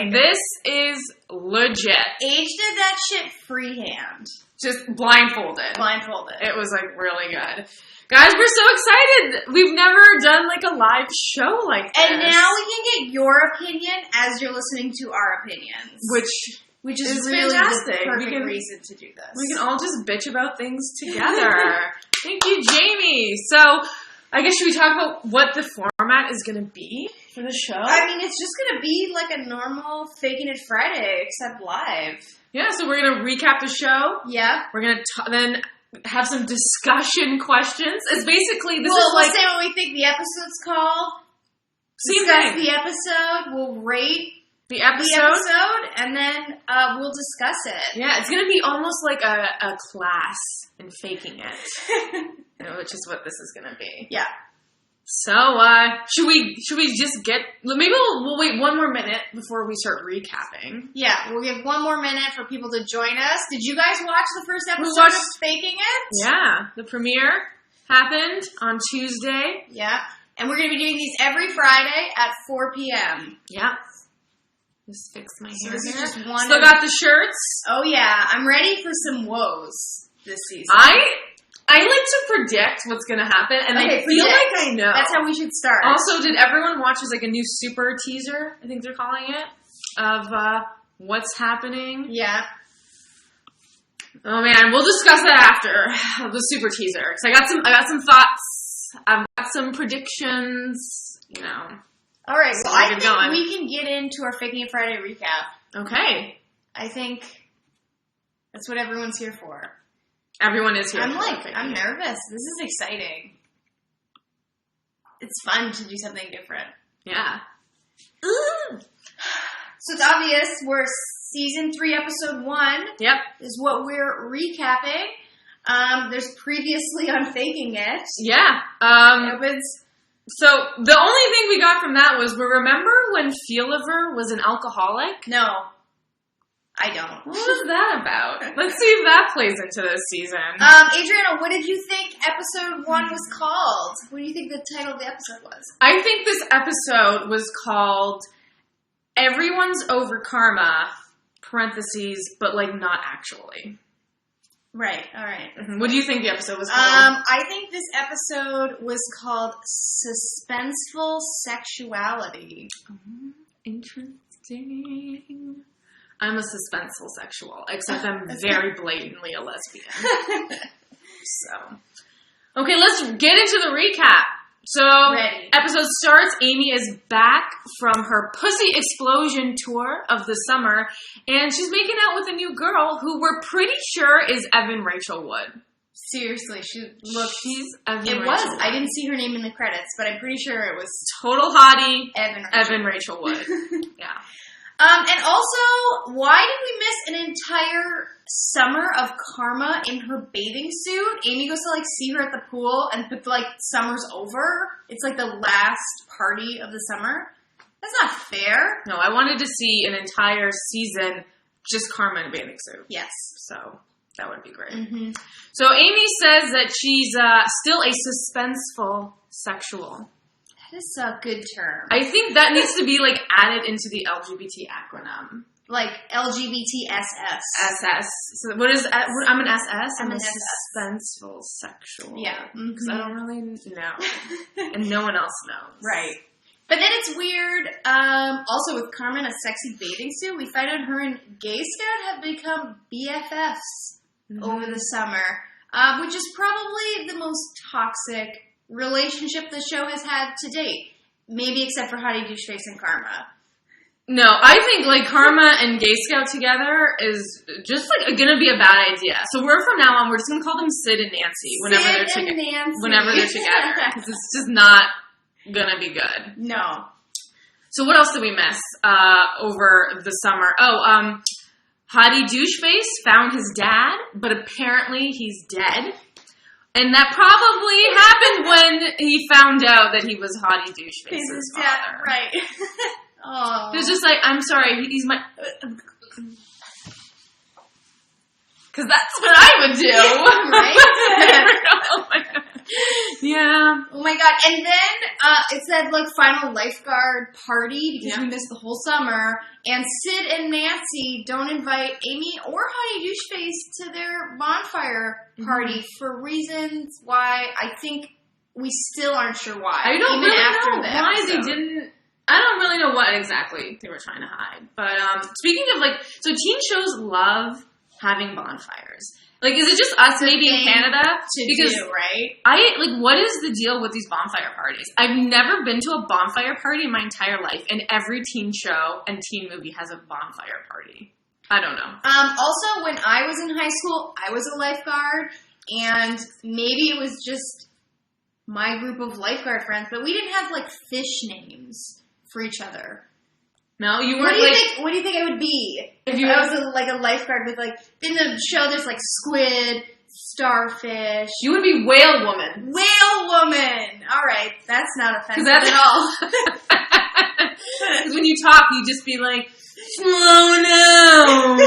Okay, this is legit. Age did that shit freehand. Just blindfolded. It was like really good. Guys, we're so excited. We've never done like a live show like this. And now we can get your opinion as you're listening to our opinions. Which is really fantastic. The perfect reason to do this. We can all just bitch about things together. Thank you, Jamie. So, I guess should we talk about what the format is going to be for the show? I mean, it's just going to be like a normal Faking It Friday, except live. Yeah, so we're going to recap the show. Yeah. We're going to then have some discussion questions. It's basically, we'll say what we think the episode's called. Discuss the episode. We'll rate the episode, and then we'll discuss it. Yeah, it's going to be almost like a class in faking it, which is what this is going to be. Yeah. So, should we just maybe we'll wait one more minute before we start recapping. Yeah, we'll give one more minute for people to join us. Did you guys watch the first episode of Faking It? Yeah, the premiere happened on Tuesday. Yeah, and we're going to be doing these every Friday at 4 p.m. Yeah. Just fix my hair. This is just one. Still got the shirts. Oh yeah, I'm ready for some woes this season. I like to predict what's going to happen, and I feel like I know. That's how we should start. Also, did everyone watch like a new super teaser? I think they're calling it of what's happening. Yeah. Oh man, we'll discuss that after the super teaser. Cause I got some thoughts. I've got some predictions. You know. All right, so I think we can get into our Faking It Friday recap. Okay. I think that's what everyone's here for. Everyone is here. I'm nervous. This is exciting. It's fun to do something different. Yeah. Ooh. So it's obvious we're season 3, episode 1. Yep. Is what we're recapping. There's previously on Faking It. Yeah. So, the only thing we got from that was, remember when Feeliver was an alcoholic? No. I don't. What was that about? Let's see if that plays into this season. Adrianna, what did you think episode 1 was called? What do you think the title of the episode was? I think this episode was called Everyone's Over Karma, parentheses, but like not actually. Right, alright. Mm-hmm. What do you think the episode was called? I think this episode was called Suspenseful Sexuality. Oh, interesting. I'm a suspenseful sexual, except I'm very blatantly a lesbian. So. Okay, let's get into the recap. So, episode starts, Amy is back from her pussy explosion tour of the summer, and she's making out with a new girl who we're pretty sure is Evan Rachel Wood. Seriously, she's Evan Rachel Wood. I didn't see her name in the credits, but I'm pretty sure it was total hottie Evan Rachel Wood. Yeah. And also, why did we miss an entire summer of Karma in her bathing suit? Amy goes to, see her at the pool, and summer's over. It's, the last party of the summer. That's not fair. No, I wanted to see an entire season just Karma in a bathing suit. Yes. So, that would be great. Mm-hmm. So, Amy says that she's still a suspenseful sexual. That is a good term. I think that needs to be, added into the LGBT acronym. Like LGBTSS. SS. So what is, I'm an SS? I'm an suspenseful sexual. Yeah. Because I don't really know. And no one else knows. Right. But then it's weird, also with Carmen, a sexy bathing suit, we find out her and Gay Scout have become BFFs over the summer, which is probably the most toxic relationship the show has had to date. Maybe except for Hottie Doucheface and Karma. No, I think Karma and Gay Scout together is just gonna be a bad idea. So from now on, we're just gonna call them Sid and Nancy whenever they're together. Because it's just not gonna be good. No. So what else did we miss over the summer? Hottie Doucheface found his dad, but apparently he's dead. And that probably happened when he found out that he was Hottie Doucheface's father. Dad, right. Oh. He was just I'm sorry, he's my... Because that's what I would do. Right? Oh my God. Yeah. Oh my god. And then it said like final lifeguard party because we missed the whole summer. And Sid and Nancy don't invite Amy or Honey Doucheface to their bonfire party for reasons why I think we still aren't sure why. I don't even really after know why episode. they didn't. I don't really know what exactly they were trying to hide. But speaking of like, so teen shows love having bonfires. Like, is it just us maybe in Canada? Right? What is the deal with these bonfire parties? I've never been to a bonfire party in my entire life, and every teen show and teen movie has a bonfire party. I don't know. Also, when I was in high school, I was a lifeguard, and maybe it was just my group of lifeguard friends, but we didn't have, like, fish names for each other. No, you weren't What do you think I would be? If I was a lifeguard with, like, in the show there's, like, squid, starfish. You would be whale woman. Whale woman! Alright, that's not offensive at all. Because when you talk, you just be like, slow down!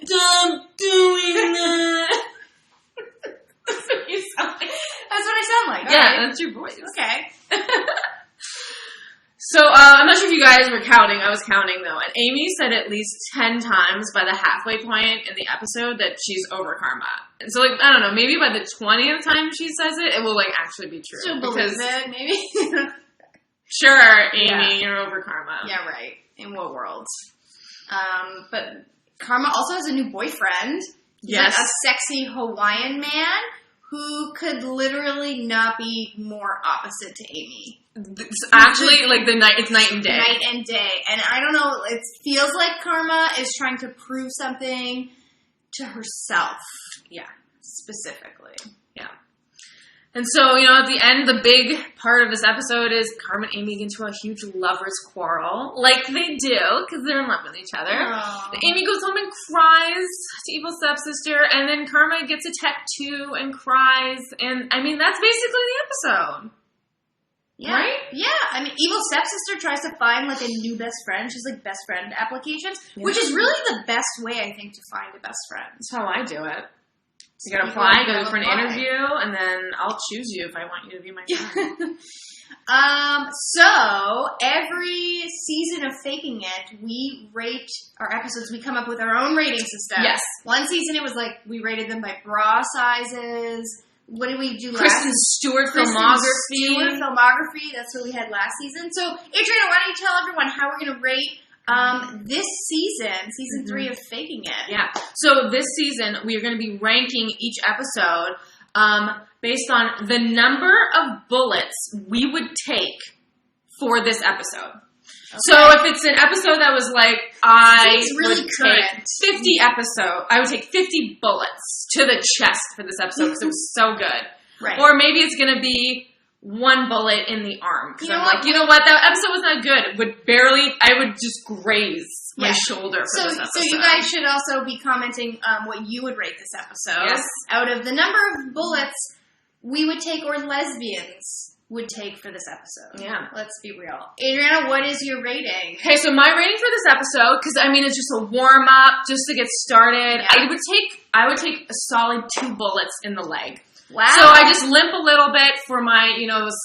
Stop doing that! That's what you sound like. That's what I sound like. Yeah, that's your voice. Okay. So, I'm not sure if you guys were counting. I was counting, though. And Amy said at least 10 times by the halfway point in the episode that she's over Karma. And so, like, I don't know, maybe by the 20th time she says it, it will, like, actually be true. She'll believe it, maybe. Sure, Amy, you're over Karma. Yeah, right. In what world? But Karma also has a new boyfriend. Yes. Like a sexy Hawaiian man who could literally not be more opposite to Amy. It's actually, like, it's night and day. Night and day. And I don't know, it feels like Karma is trying to prove something to herself. Yeah. Specifically. Yeah. And so, at the end, the big part of this episode is Karma and Amy get into a huge lover's quarrel. Like they do, because they're in love with each other. Aww. Amy goes home and cries to Evil Stepsister, and then Karma gets a tattoo and cries. And, I mean, that's basically the episode. Yeah. Right? Yeah. I mean, Evil Stepsister tries to find, like, a new best friend. She's, like, best friend applications, which is really the best way, I think, to find a best friend. That's how I do it. You gotta apply, go for an interview, and then I'll choose you if I want you to be my friend. So, every season of Faking It, we rate our episodes. We come up with our own rating system. Yes. One season, it was like, we rated them by bra sizes. What did we do last Kristen Stewart filmography. That's what we had last season. So, Adrianna, why don't you tell everyone how we're going to rate this season 3 of Faking It? Yeah. So, this season, we are going to be ranking each episode based on the number of bullets we would take for this episode. Okay. So if it's an episode that was like, I would take 50 bullets to the chest for this episode because it was so good. Right. Or maybe it's going to be one bullet in the arm because I'm like, you know what, that episode was not good. I would just graze my shoulder for this episode. So you guys should also be commenting what you would rate this episode. Yes. Out of the number of bullets we would take or lesbians would take for this episode. Yeah. Let's be real. Adrianna, what is your rating? Okay, so my rating for this episode, because I mean it's just a warm up, just to get started. Yeah. I would take a solid 2 bullets in the leg. Wow. So I just limp a little bit for my,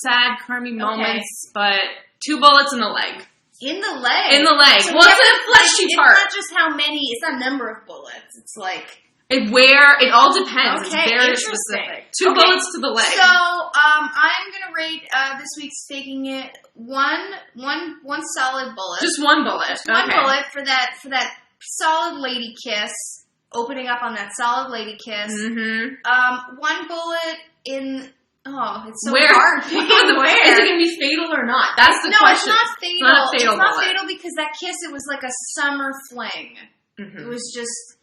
sad Carmy moments, but 2 bullets in the leg. In the leg? In the leg. So well, it's a fleshy part. It's not just how many, it's not number of bullets. It's like... It all depends. Okay, it's very specific. 2 bullets to the leg. So, I'm gonna rate this week's Faking It one solid bullet. Just 1 bullet. Just 1 bullet for that solid lady kiss. Opening up on that solid lady kiss. Mm-hmm. 1 bullet in. Oh, it's so where? hard. Where? Is it gonna be fatal or not? That's the question. No, it's not fatal. It's not a fatal bullet. It's not fatal because that kiss, it was like a summer fling. Mm-hmm. It was just.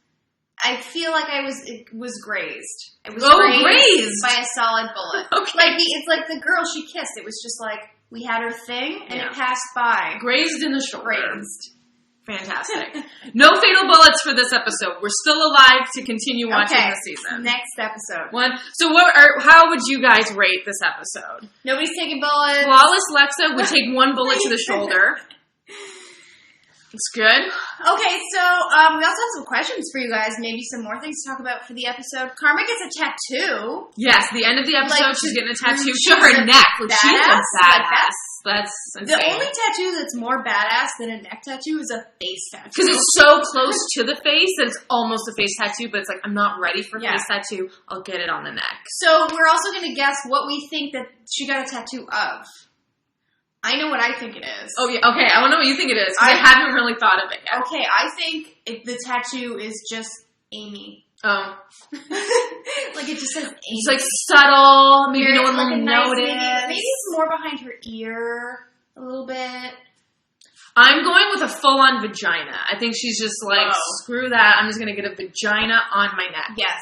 I feel like it was grazed. It was grazed by a solid bullet. Okay. It's like the girl she kissed. It was just like we had her thing and it passed by. Grazed in the shoulder. Grazed. Fantastic. No fatal bullets for this episode. We're still alive to continue watching the season. Next episode. So how would you guys rate this episode? Nobody's taking bullets. Flawless Lexa would take 1 bullet to the shoulder. It's good. Okay, so we also have some questions for you guys. Maybe some more things to talk about for the episode. Karma gets a tattoo. Yes, the end of the episode, she's getting a tattoo to her neck. Like, she's a badass. That's insane. The only tattoo that's more badass than a neck tattoo is a face tattoo. Because it's so close to the face that it's almost a face tattoo, but it's like, I'm not ready for a face tattoo. I'll get it on the neck. So we're also going to guess what we think that she got a tattoo of. I know what I think it is. Oh, yeah. Okay, I want to know what you think it is, because I haven't really thought of it yet. Okay, I think the tattoo is just Amy. Oh. Like, it just says Amy. It's like subtle, maybe no one will notice. Maybe it's more behind her ear a little bit. I'm going with a full-on vagina. I think she's just like, screw that, I'm just going to get a vagina on my neck. Yes.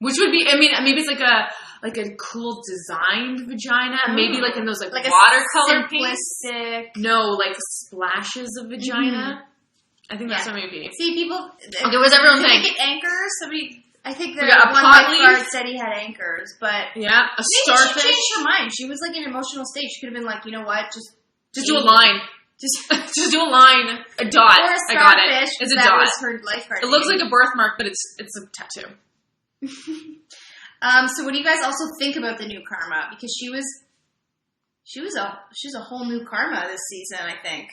Which would be, I mean, maybe it's like a cool designed vagina. Maybe like in those like watercolor paints. No, like splashes of vagina. I think that's what maybe. See, people. Okay, what's everyone think? Anchors. Somebody. I think that one lifeguard said he had anchors, but yeah, a starfish. She changed her mind. She was like in an emotional state. She could have been like, you know what, just do a line. Just do a line, a dot. Or a I got it. It's a dot. Was her lifeguard. It looks like a birthmark, but it's a tattoo. So what do you guys also think about the new Karma? Because she's a whole new Karma this season, I think.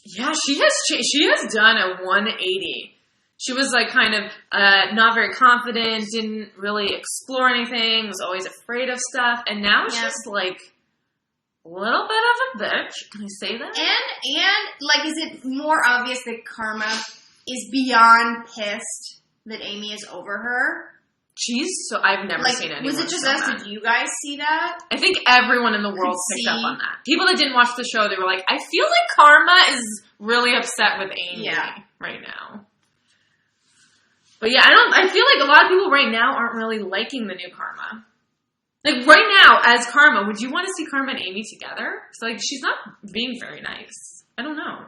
Yeah, she has done a 180. She was like kind of not very confident, didn't really explore anything, was always afraid of stuff, and now she's like a little bit of a bitch. Can I say that? And like, is it more obvious that Karma is beyond pissed that Amy is over her? I've never seen anyone. Was it just us? Did you guys see that? I think everyone in the world picked up on that. People that didn't watch the show, they were like, I feel like Karma is really upset with Amy right now. But yeah, I feel like a lot of people right now aren't really liking the new Karma. Like right now, as Karma, would you want to see Karma and Amy together? So like, she's not being very nice. I don't know.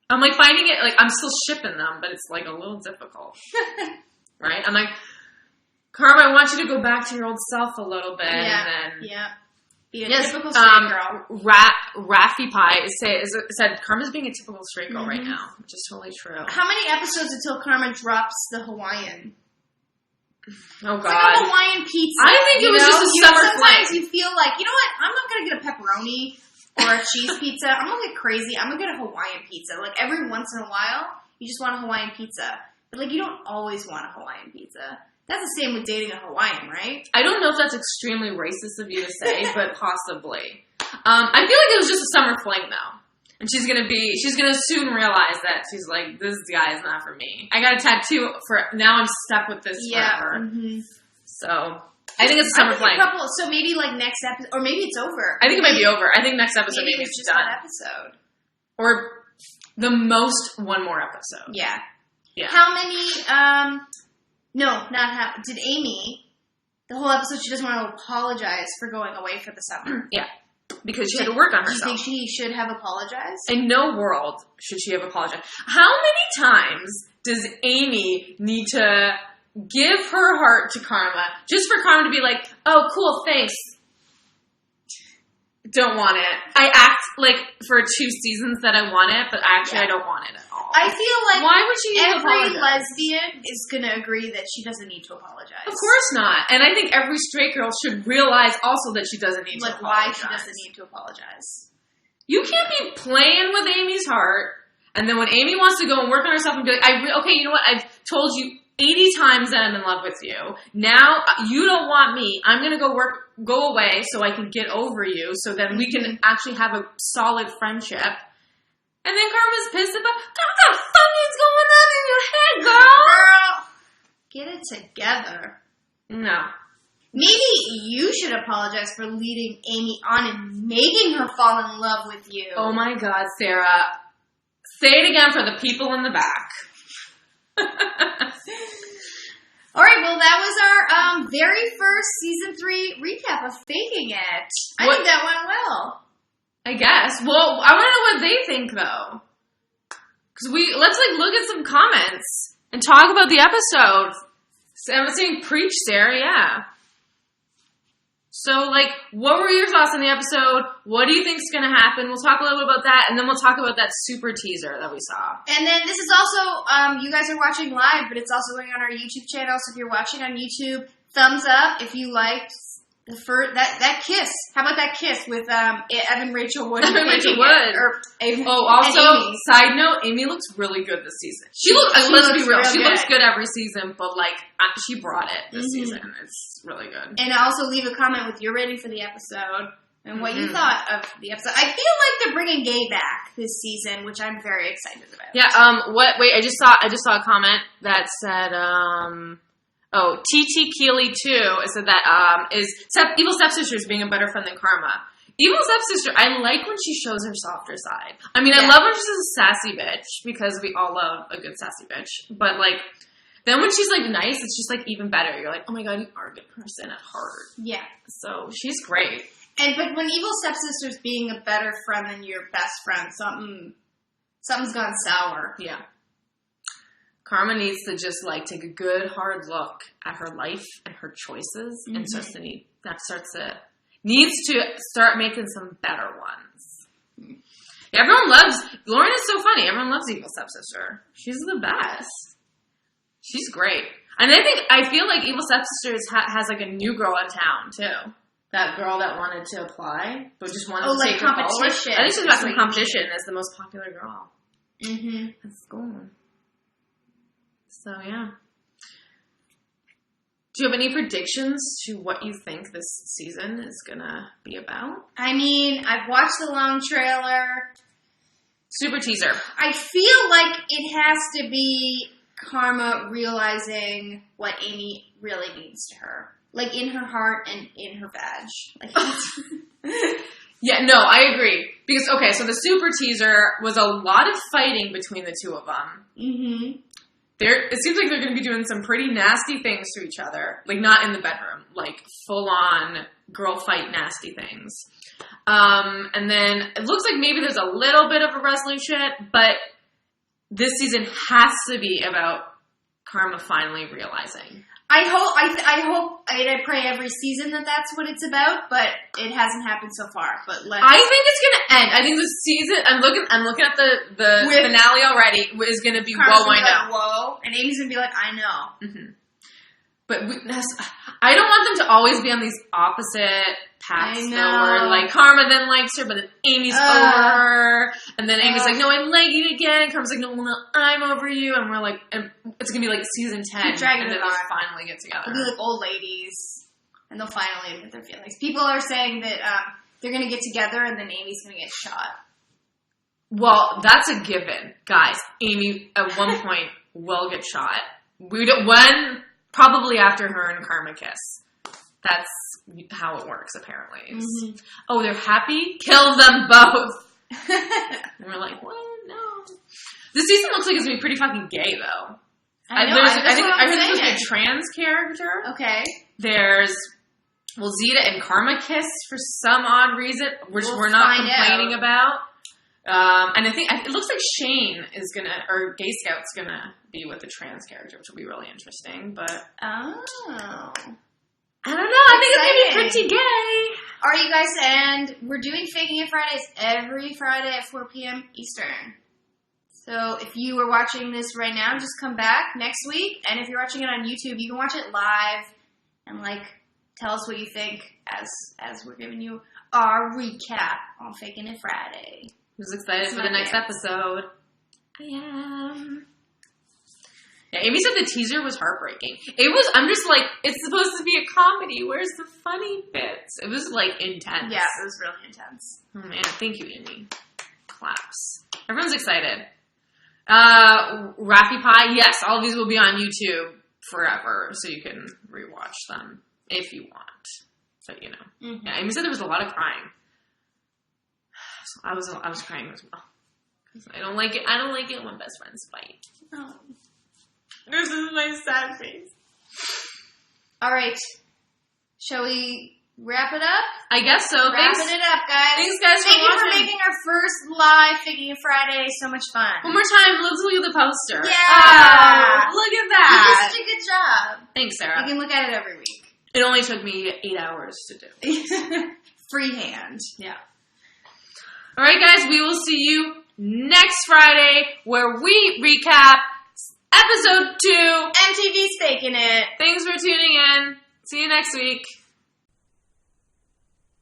I'm like finding it, like I'm still shipping them, but it's like a little difficult. Right? I'm like, Karma, I want you to go back to your old self a little bit, and then be a typical straight girl. Raffy Pie said Karma's being a typical straight girl right now, which is totally true. How many episodes until Karma drops the Hawaiian? Oh God, it's like a Hawaiian pizza. I think it was just a summer fling. Sometimes you feel like, you know what? I'm not gonna get a pepperoni or a cheese pizza. I'm gonna get crazy. I'm gonna get a Hawaiian pizza. Like every once in a while, you just want a Hawaiian pizza, but like you don't always want a Hawaiian pizza. That's the same with dating a Hawaiian, right? I don't know if that's extremely racist of you to say, but possibly. I feel like it was just a summer fling, though. And she's gonna soon realize that she's like, this guy is not for me. I got a tattoo now I'm stuck with this forever. Mm-hmm. So, I think it's a summer fling. So maybe like next episode, or maybe it's over. I think it might be over. I think next episode maybe it's just done. One episode. Or the most one more episode. Yeah. How many, no, not how. Did Amy, the whole episode, she doesn't want to apologize for going away for the summer. Yeah. Because she had to work on herself. Do you think she should have apologized? In no world should she have apologized. How many times does Amy need to give her heart to Karma just for Karma to be like, oh, cool, thanks. Don't want it. I act like for 2 seasons that I want it, but actually I don't want it at all. I feel like why would she every lesbian is going to agree that she doesn't need to apologize. Of course not. And I think every straight girl should realize also that she doesn't need to apologize. Why she doesn't need to apologize. You can't be playing with Amy's heart, and then when Amy wants to go and work on herself and be like, okay, you know what, I've told you 80 times that I'm in love with you. Now you don't want me. I'm going to go away so I can get over you so that we can actually have a solid friendship. And then Karma's pissed about, what the fuck is going on in your head, girl? Get it together. No. Maybe you should apologize for leading Amy on and making her fall in love with you. Oh my God, Sarah. Say it again for the people in the back. All right, well, that was our very first season 3 recap of Faking It. I think that went well. I guess. Well, I want to know what they think, though. Because let's look at some comments and talk about the episode. So I'm saying preach, Sarah, yeah. So, like, what were your thoughts on the episode? What do you think is going to happen? We'll talk a little bit about that, and then we'll talk about that super teaser that we saw. And then this is also, you guys are watching live, but it's also going on our YouTube channel. So if you're watching on YouTube, thumbs up if you liked the first that kiss. How about that kiss with Evan Rachel Wood? Evan Rachel Wood. Also, side note, Amy looks really good this season. She let's be real, she looks good every season, but like she brought it this season. It's really good. And also leave a comment with your rating for the episode and what you thought of the episode. I feel like they're bringing Gay back this season, which I'm very excited about. Yeah. Wait. I just saw a comment that said. TT Keeley too said that Evil Stepsister is being a better friend than Karma. Evil Stepsister, I like when she shows her softer side. I mean, I love when she's a sassy bitch because we all love a good sassy bitch. But like, then when she's like nice, it's just like even better. You're like, oh my god, you are a good person at heart. Yeah. So she's great. But when Evil Stepsister's being a better friend than your best friend, something's gone sour. Yeah. Karma needs to just like take a good hard look at her life and her choices, and needs to start making some better ones. Everyone loves Lauren. Is so funny. Everyone loves Evil Stepsister. She's the best. She's great, and I feel like Evil Stepsister has like a new girl in town too. That girl that wanted to apply, but just wanted to take competition. I think she's about some competition as the most popular girl. That's cool. So, yeah. Do you have any predictions to what you think this season is going to be about? I mean, I've watched the long trailer. Super teaser. I feel like it has to be Karma realizing what Amy really means to her. Like, in her heart and in her vag. Like, yeah, no, I agree. Because, okay, so the super teaser was a lot of fighting between the two of them. It seems like they're going to be doing some pretty nasty things to each other. Like, not in the bedroom. Like, full-on girl fight nasty things. And then it looks like maybe there's a little bit of a resolution, but this season has to be about Karma finally realizing. I hope, I pray every season that that's what it's about, but it hasn't happened so far. But I think it's gonna end. I think the season. I'm looking at the finale already. Is gonna be Karma's whoa, I know. Whoa, and Amy's gonna be like, I know. But I don't want them to always be on these opposite paths. Though, where like Karma then likes her, but then Amy's over her, and then Amy's like, "No, I like you again." And Karma's like, "No, I'm over you," and we're like, and it's gonna be like season 10, and then they'll finally get together. They'll be like old ladies, and they'll finally admit their feelings. People are saying that they're gonna get together, and then Amy's gonna get shot. Well, that's a given, guys. Amy at one point will get shot. Probably after her and Karma kiss. That's how it works, apparently. Oh, they're happy? Kill them both! And we're like, what? No. This season looks like it's going to be pretty fucking gay, though. I heard there's going to be a trans character. Okay. There's... Well, Zeta and Karma kiss for some odd reason, which we're not complaining about. And I think it looks like Shane is or Gay Scout's gonna be with the trans character, which will be really interesting. But I don't know. I think it's gonna be pretty gay. Are you guys? And we're doing Faking It Fridays every Friday at 4 p.m. Eastern. So if you are watching this right now, just come back next week. And if you're watching it on YouTube, you can watch it live and tell us what you think as we're giving you our recap on Faking It Friday. Who's excited for the next episode? I am. Yeah, Amy said the teaser was heartbreaking. I'm just like, it's supposed to be a comedy. Where's the funny bits? It was intense. Yeah, it was really intense. Oh man, thank you, Amy. Claps. Everyone's excited. Raffy Pie, yes, all of these will be on YouTube forever, so you can rewatch them if you want. So, Yeah, Amy said there was a lot of crying. So I was crying as well. I don't like it. I don't like it when best friends fight. No. This is my sad face. All right. Shall we wrap it up? I guess so. Wrapping it up, guys. Thanks, guys, Thank you for making our first live Faking It Friday so much fun. One more time. Let's look at the poster. Yeah. Oh, look at that. You did such a good job. Thanks, Sarah. You can look at it every week. It only took me 8 hours to do. Freehand. Yeah. All right, guys, we will see you next Friday where we recap episode 2. MTV's faking it. Thanks for tuning in. See you next week.